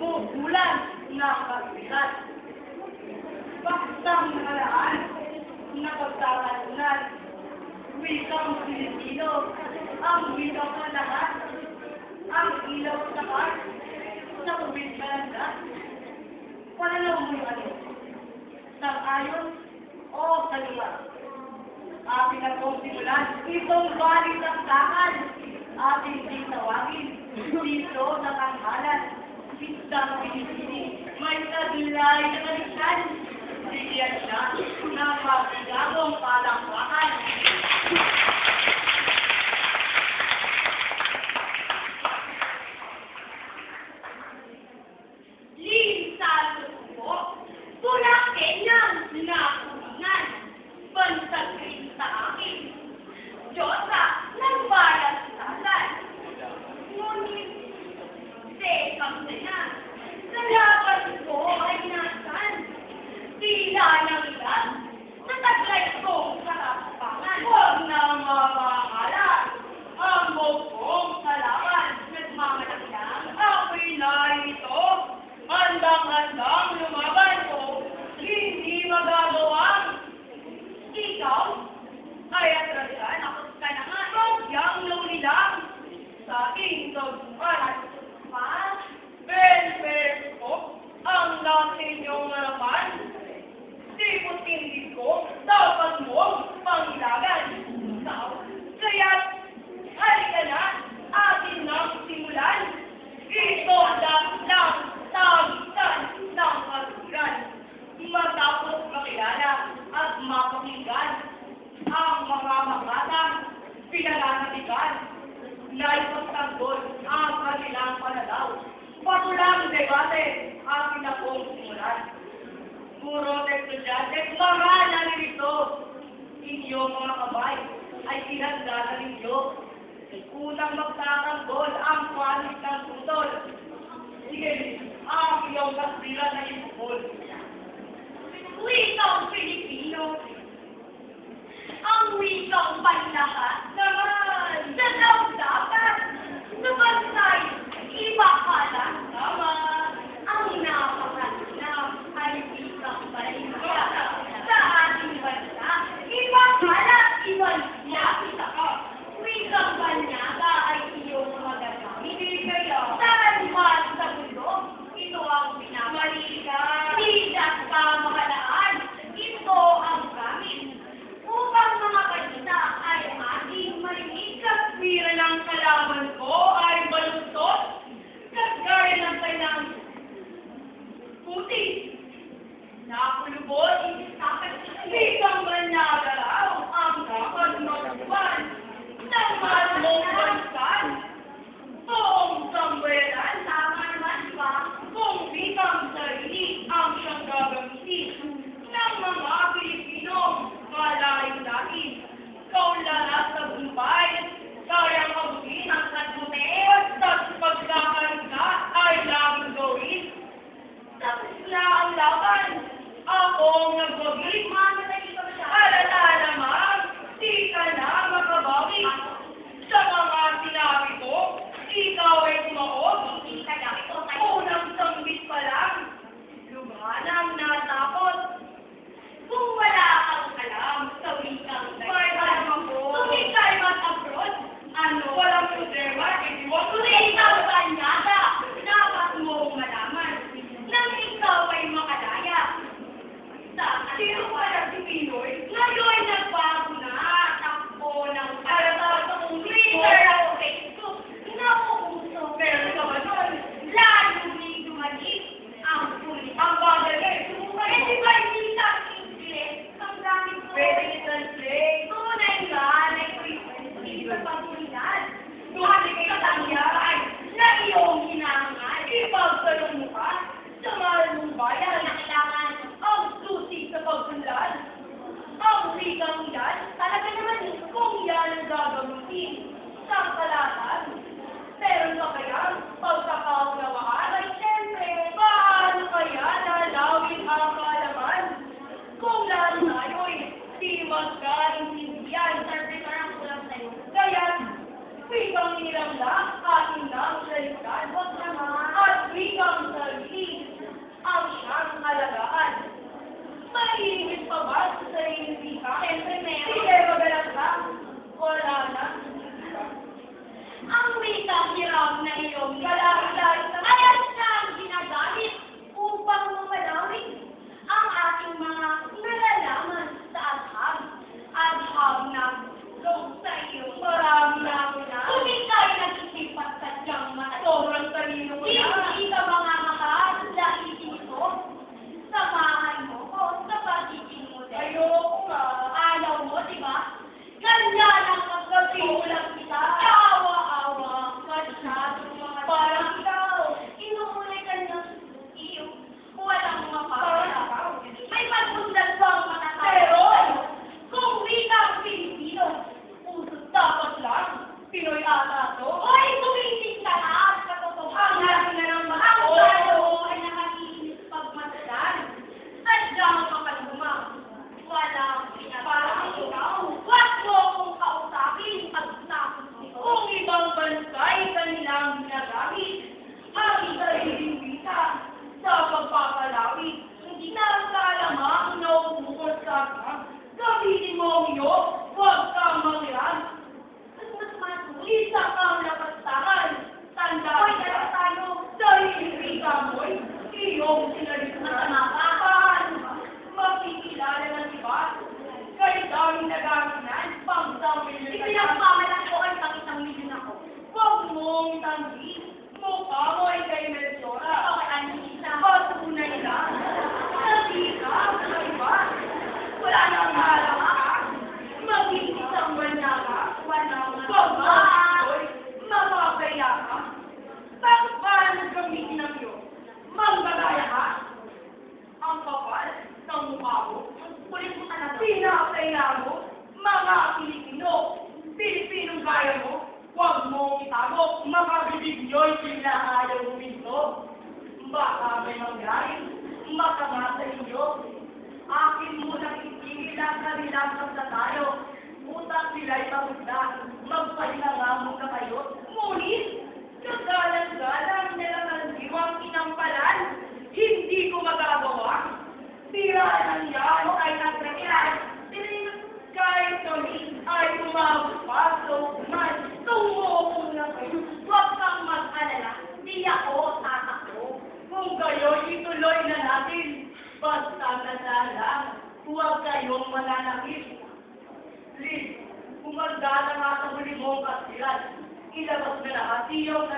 bubulan ng kabilat. Baktang nakaraan na pagkakalunan, wikang Pilipino, ang wikang na lahat, ang ilaw sa lahat, sa uwit ka lang lahat. Pananaw mo yung ano? Sang-ayon o salunga? Ating na pong simulan, itong balik ng takal, ating tinawagin, dito na tanghalan, isang Pilipini, may taglay na kaligtan, bigyan siya ng mabigagong palakpakan. Linsal po, pulang kenyang nakulingan, bansag rin sa akin. Diyosa, ng bayan salan. Ngunit, sekang na, nalaban ko ay nasan. Tila ng ilan, sa taglay kong karapangan. Huwag nang mamamahalan, ang bukong kalaban. Nagmamalang lang, ako'y narito. Handang-handang lumaban ko, hindi magagawang. Ikaw ay atrasan, ako ka na nga, yang luli lang sa aking tagpuan. Ben ko, ang natin yung harapan. Sipot-tindi ko, dapat mo pangilagan. Kaya't, halika na, atin nang simulan. Ito lang tagitan ng kasuran. Matapos makilala at mapakinggan ang mga magatang pinananatikan na ipagtanggol ang kanilang pananaw. Patulang debate akin na pong simulan. Puro estudyante, mga naririto, inyong mga kamay ay pinagdala ninyo. Unang magtatanggol ang panig ng tutol. Sige, ang iyong kasbilan na ipukol. Wikang Pilipino, ang wikang panlahat naman, sa dapat, sa bansay, iba ka lang naman, ang napakalinam ay wikang panlahat sa ating bansa, iba ka lang, ibang siya ka. Wikang banyaga ay iyong magagamit. Saan man sa mundo, ito ang pinamaliga. Tidak ka makalaan, ito ang gamit. Upang mga kanita ay ating marinig. Kasbira ng kalaban ko ay balustot. Kasgari ng kanyang puti. Nakulubot, wikang banyaga raw ang dapat magbuwan. Nang malong bansan, buong sambayanan, tama naman ba? Kung wikang sarili ang siyang gagamitin ng mga Pilipino, malain-lain. Kaulalas sa bumbay, kayang abutin ang katbutin, at pagkakarga ay laging gawin. Tapos na ang laban, akong nagbagit. Alala naman, di ka na makabawi. Sa mga sinabi ko, ikaw ay tumaot. Unang sambit pa lang, lumanang natakot. Kung wala kang alam sa wikang dahilan, kung ika'y mag-abroad, ano? Walang problema, itiwag ko rin ikaw banyaga. Dapat mong malaman nang ikaw ay makalaya. Sino pala si Pinoy? Ngayon nagbago na, takbo ng para kung Twitter at Facebook. Nauuso, pero sa manon, lalo ni dumalik ang pulis. Ang bagay eh, di ba hindi sa English? Ang gamit ko. Pwede i-translate. Tunay nga, na-frequency sa pagkulinan. Dumalik ka tangyay na iyong hinangan. Ipagsalong mo ka sa mahal mong bayan. Kailangan ang susi sa pagsundan. Ang wikang yan, talaga naman kung yan ang gagamitin sa kalatan. Pero sa kayang pagkakaunawaan ay siyempre, paano kaya lalawin ang kaalaman? Kung lalo tayo'y di magkaintindihan, kaya wikang nilang lang ating nang salitan, at wikang pahinga mo, mga Pilipino. Pilipinong kaya mo, huwag mong itago, mga bibig nyo'y pinahayaw huminto. Baka may mangyaring, masama sa inyo. Akin munang itigil ang kanilang pagtatayo. Utak sila'y maganda, magpahinga nga muna kayo. Ngunit, kagalang-galang nilang ang diwang inampalan, hindi ko magagawa. Tira ng yano ay nagrekilan, kahit kami ay tumapasok man, tumukong na kayo. Huwag kang mag-alala, di ako tatakbo. Kung kayo'y ituloy na natin, basta lang, huwag kayong mananakit. Please, kung magdala nga sa huli mong kasilan, ilabas na lahat iyong